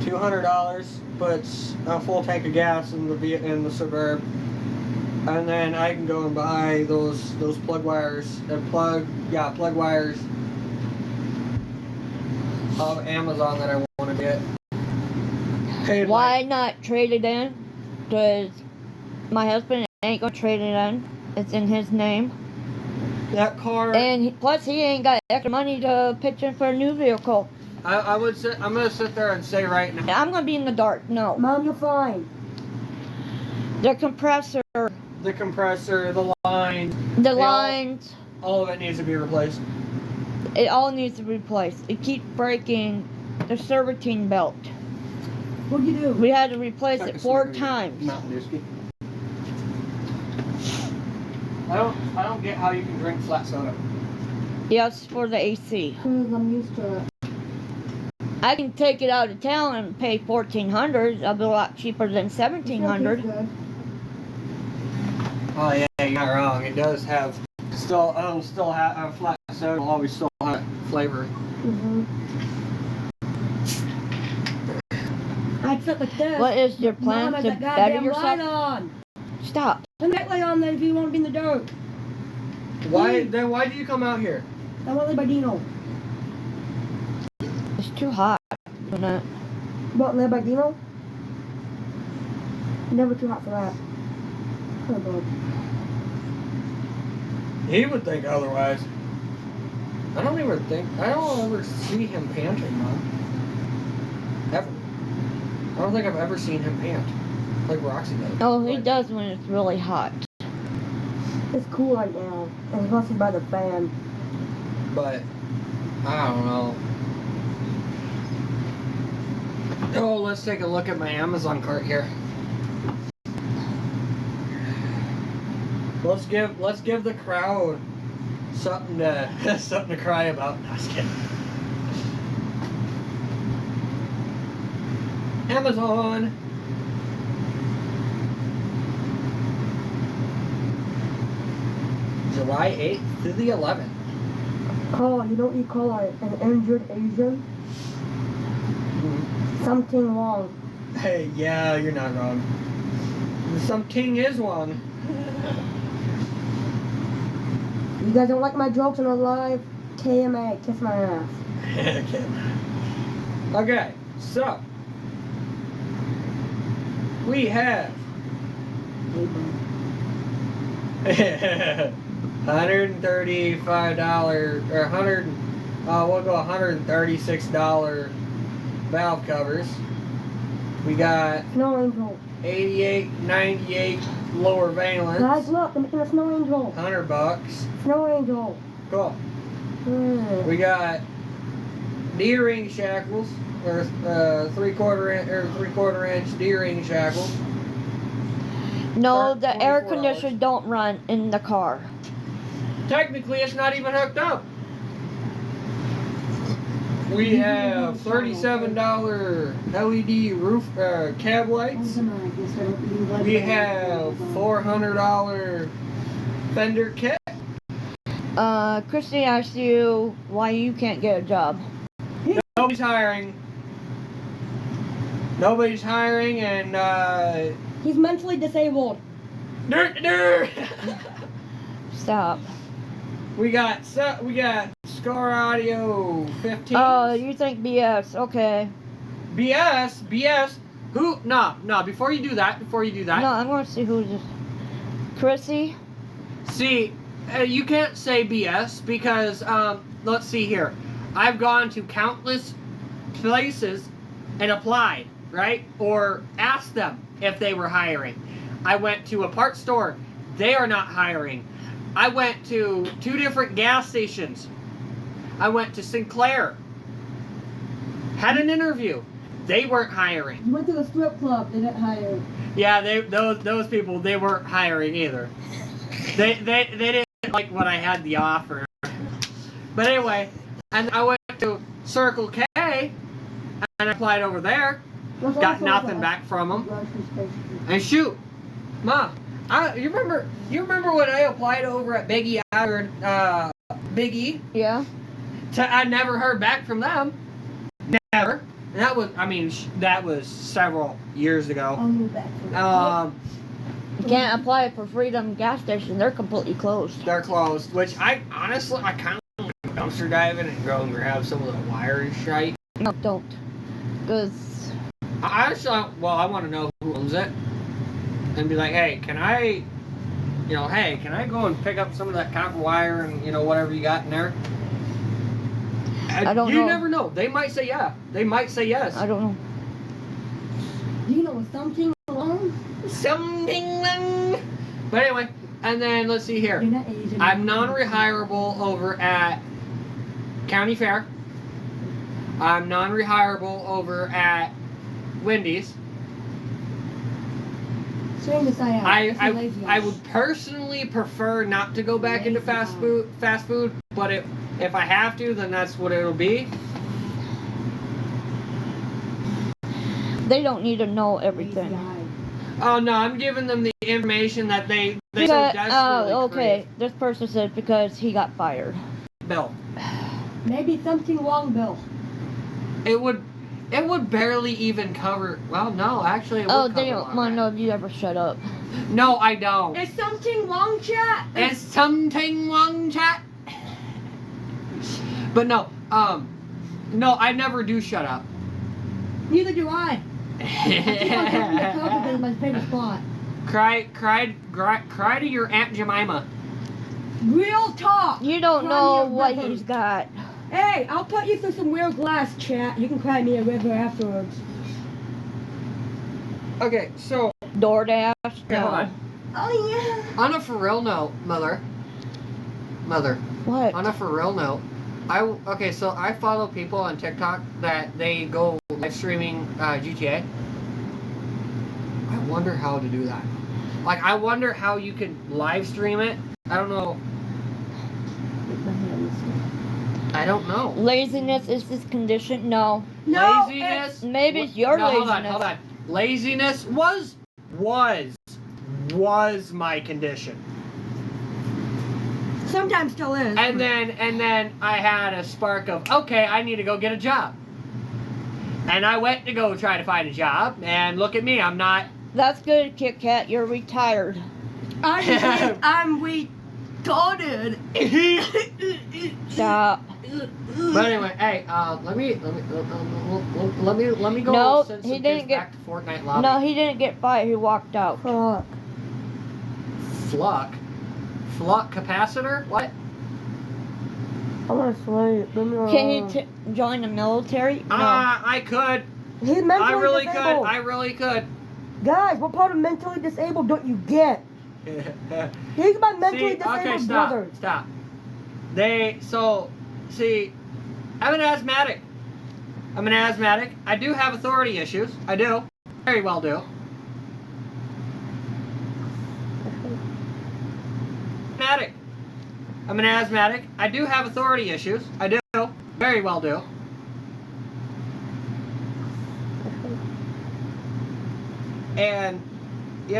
$200 puts a full tank of gas in the Suburb, and then I can go and buy those plug wires plug wires of Amazon that I want to get. Paid Why not trade it in? Because my husband ain't gonna trade it in. It's in his name. that car. And plus, he ain't got extra money to pitch in for a new vehicle. I would say I'm gonna sit there and say right now. I'm gonna be in the dark. No. Mom, you're fine. The compressor, The compressor, the line, the lines, all of it needs to be replaced. it all needs to be replaced. It keeps breaking. The serpentine belt. What'd you do? We had to replace Check it a 4 Smarties. times. Mountain Dewski. I don't get how you can drink flat soda. Yes, for the AC. Because I'm used to it. I can take it out of town and pay $1,400. That'll be a lot cheaper than $1,700. Good. Oh yeah, you're not wrong. It does have it'll still have flat soda. Will always still have flavor. Mm-hmm. I took like this. What is your plan Mom, to has that better goddamn yourself? light on. Stop. Turn that light on then if you want to be in the dark. Why did you come out here? I want to live by Dino. It's too hot. Isn't it? What, live by Dino? Never too hot for that. Oh, God. He would think otherwise. I don't ever see him panting, Mom. Ever. I don't think I've ever seen him pant like Roxy does. Oh, he Like, does when it's really hot. It's cool right now. And it's mostly by the fan. But I don't know. Oh, let's take a look at my Amazon cart here. Let's give the crowd something to something to cry about. No, I was kidding. Amazon. July 8th to the 11th. Oh, you know what you call an injured Asian? Something wrong. Hey, yeah, you're not wrong. Something is wrong. You guys don't like my jokes on the live? KMA, kiss my ass. Okay, so we have $135 or we'll go $136 valve covers. We got Snow angel. 88, 98 lower valence. Guys, look, I'm making a snow angel. $100. Snow angel. Cool. We got D-ring shackles, or 3/4 inch D-ring shackles. No, the air $24. conditioner don't run in the car. Technically, it's not even hooked up. We have $37 LED roof cab lights. We have $400 fender kit. Christy asked you why you can't get a job. No, nobody's hiring. Nobody's hiring, and He's mentally disabled. Stop. we got Scar Audio 15. Oh, you think BS? Okay. BS. Who? No. Before you do that. No, I'm going to see who's this. Chrissy. See, you can't say BS because let's see here. I've gone to countless places and applied, right? Or asked them if they were hiring. I went to a parts store. They are not hiring. I went to 2 different gas stations. I went to Sinclair. Had an interview. They weren't hiring. You went to the strip club. They didn't hire. Yeah, those people, they weren't hiring either. They didn't like what I had the offer. But anyway, and I went to Circle K and I applied over there. Got nothing back from them. And shoot, Ma, you remember when I applied over at Becky Biggie? Yeah. I never heard back from them. Never. And that was, that was several years ago. I'll move back to it. You can't apply for Freedom gas station. They're completely closed. They're closed, which I honestly, I kind of like dumpster diving and go and grab some of the wire and shite. No, don't. Because I actually, I want to know who owns it and be like, hey, can I go and pick up some of that copper wire and, whatever you got in there? I don't know. You never know. They might say yeah. They might say yes. I don't know. You know something wrong? Something wrong. But anyway, and then let's see here. You're not Asian. I'm non-rehirable over at County Fair. I'm non-rehirable over at Wendy's. Swing the side out. I would personally prefer not to go back into fast food, but if I have to, then that's what it'll be. They don't need to know everything. Oh no, I'm giving them the information that they so Because, desperately okay, crave. this person said because he got fired. Bill. Maybe something wrong, Bill. It would barely even cover. Well, no, actually, it would Oh, cover they a don't lot. want to know if you ever shut up. No, I don't. Is something wrong, chat? It's something wrong, chat. But no, I never do shut up. Neither do I. That's my favorite spot. Cry to your Aunt Jemima. Real talk. You don't Cry know me a what river. he's got. Hey, I'll put you through some real glass, chat. You can cry me a river afterwards. Okay, so DoorDash. okay, hold on. Oh yeah. On a for real note, mother. What? On a for real note, so I follow people on TikTok that they go live streaming GTA. I wonder how to do that. Like, I wonder how you can live stream it. I don't know. Laziness is this condition? No. No, Laziness. Maybe it's your no, laziness. Hold on. Laziness was my condition. Sometimes still is. And then I had a spark of, okay, I need to go get a job. And I went to go try to find a job, and look at me, I'm not. That's good, Kit Kat. You're retired. I'm retarded. Stop. But anyway, hey, let me go. No, send he some didn't kids get- back to Fortnite lobby. No, he didn't get fired. He walked out. Fuck. Flux capacitor? What? I want to sleep. Leave me alone. Can he join the military? No. I could. He's mentally I really disabled. could. I really could. Guys, what part of mentally disabled don't you get? He's my mentally disabled brother. Stop. I'm an asthmatic. I do have authority issues. I do. Very well do. I'm an asthmatic. I do have authority issues. I do. Very well do. And, You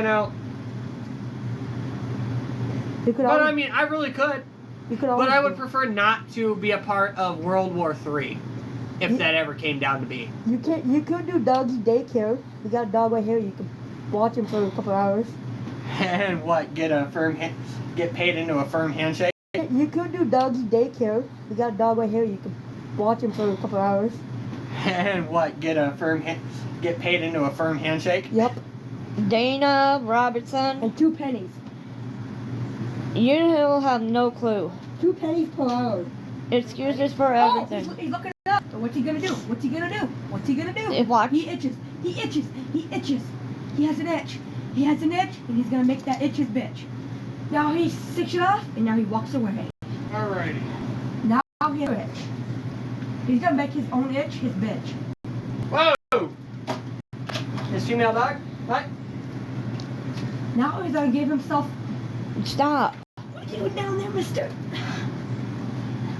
could but always, I mean, I really could. you could But always I would do- prefer not to be a part of World War III if that ever came down to be. You could do doggy daycare. You got a dog right here. You could watch him for a couple hours. And what? Get paid into a firm handshake? You could do doggy daycare. You got a dog right here. You could watch him for a couple hours. And what? Get paid into a firm handshake? Yep. Dana Robertson, And 2 pennies. you have no clue. 2 pennies per hour. Excuses for Oh, everything. he's looking it up. So what's he gonna do? What's he gonna do? What's he gonna do? Watch. He itches. He itches. He itches. He has an itch. He has an itch, and he's gonna make that itch his bitch. Now he sticks it off, and now he walks away. Alrighty. Now he has an itch. He's gonna make his own itch his bitch. Whoa! This female dog? What? Now he's gonna give himself. Stop. What are you doing down there, mister?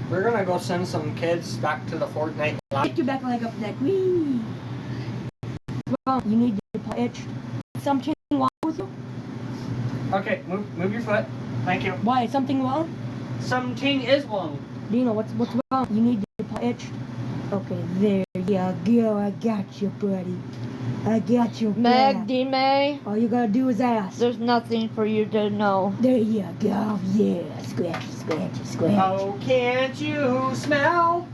We're gonna go send some kids back to the Fortnite lot. Get your back leg up neck. Whee! Well, you need to itch. Something wrong with you? Okay, move your foot. Thank you. Why? Something wrong? Something is wrong. Dino, what's wrong? You need to itch. Okay, there you go. I got you, buddy. I got you. Meg, D-May, All you gotta do is ask. there's nothing for you to know. There you go. Yeah. Scratchy, scratchy, scratch. Oh, can't you smell